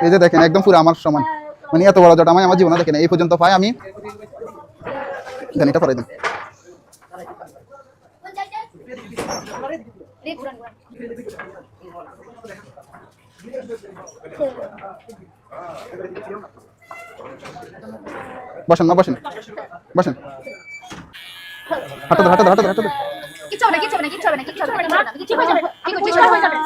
এই যে দেখেন একদম পুরো আমার সমান, মানে এত বড় জট আমি আমার জীবনে দেখেন এই পর্যন্ত পাই আমি। দেন এটা পরে দেন। বসেন না, বসেন বসেন, হাঁটো হাঁটো হাঁটো হাঁটো। কিছু হবে না, কিছু হবে না, কিছু হবে না, কিছু হবে না, কিছু হয়ে যাবে, কিছু হয়ে যাবে।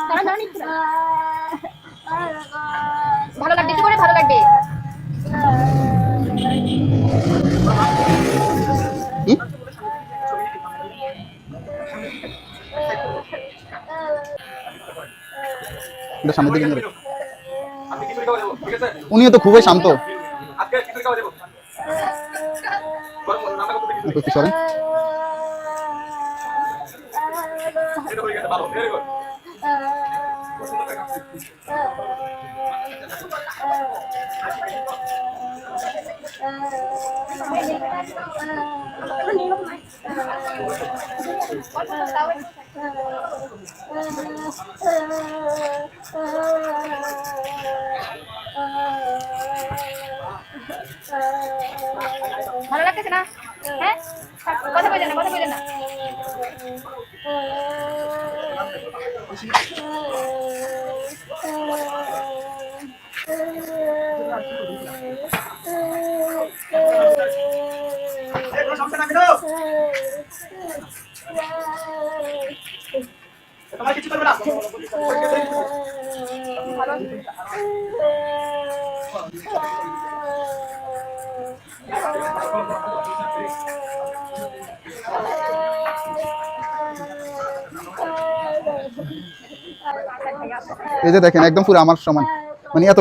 ভালো লাগবে, একটু করে ভালো লাগবে। কি এটা সামনের দিকে নিয়ে, উনিও তো খুবই শান্ত। পিছনে ভালো লাগতেছে না? হ্যাঁ, কথা বলেন না, কথা বলেন না। তোমার কিছু করবে না। এই যে দেখেন একদম পুরো আমার সমান, মানে এত